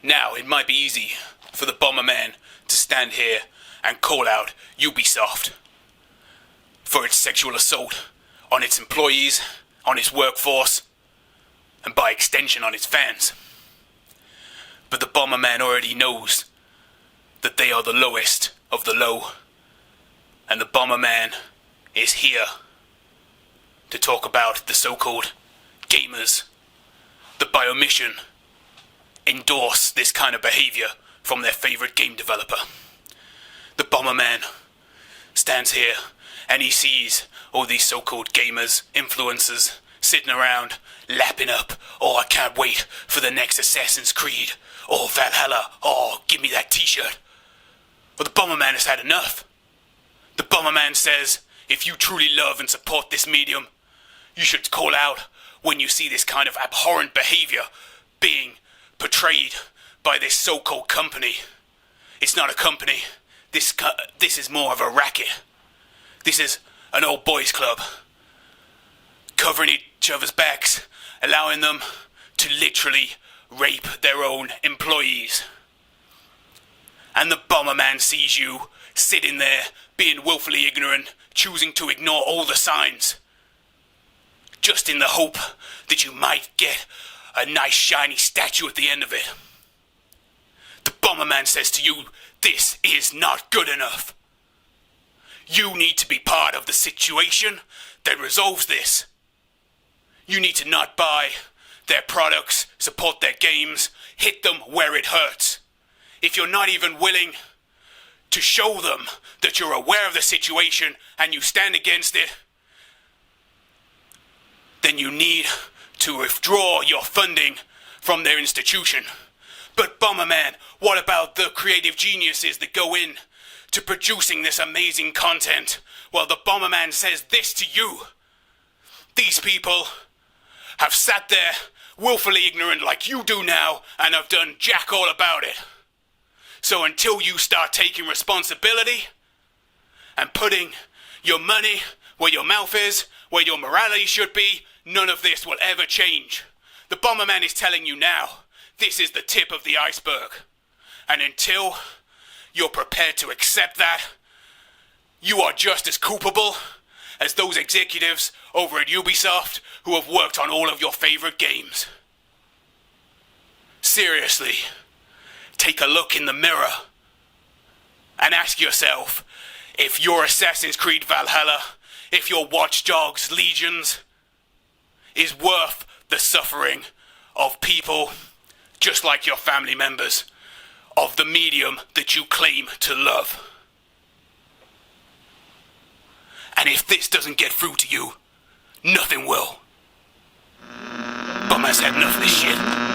Now, it might be easy for the Bomberman to stand here and call out Ubisoft for its sexual assault on its employees, on its workforce, and by extension on its fans. But the Bomberman already knows that they are the lowest of the low, and the Bomberman is here to talk about the so-called gamers that by omission endorse this kind of behavior from their favorite game developer. The Bomberman stands here and he sees all these so-called gamers, influencers, sitting around lapping up, "Oh, I can't wait for the next Assassin's Creed. Oh, Valhalla. Oh, give me that t-shirt." But the Bomberman has had enough. The Bomberman says, if you truly love and support this medium, you should call out when you see this kind of abhorrent behavior being portrayed by this so-called company. It's not a company. This is more of a racket. This is an old boys club, covering each other's backs, allowing them to literally rape their own employees. And the Bomberman sees you sitting there, being willfully ignorant, choosing to ignore all the signs, just in the hope that you might get a nice shiny statue at the end of it. The Bomberman says to you, this is not good enough. You need to be part of the situation that resolves this. You need to not buy their products, support their games, hit them where it hurts. If you're not even willing to show them that you're aware of the situation and you stand against it, then you need to withdraw your funding from their institution. But Bomberman, what about the creative geniuses that go in to producing this amazing content? Well, the Bomberman says this to you. These people have sat there willfully ignorant like you do now and have done jack all about it. So until you start taking responsibility and putting your money where your mouth is, where your morality should be, none of this will ever change. The Bomberman is telling you now, this is the tip of the iceberg. And until you're prepared to accept that, you are just as culpable as those executives over at Ubisoft who have worked on all of your favorite games. Seriously, take a look in the mirror and ask yourself if your Assassin's Creed Valhalla, if your Watch Dogs Legions is worth the suffering of people just like your family members of the medium that you claim to love. And if this doesn't get through to you, nothing will. Bum has had enough of this shit.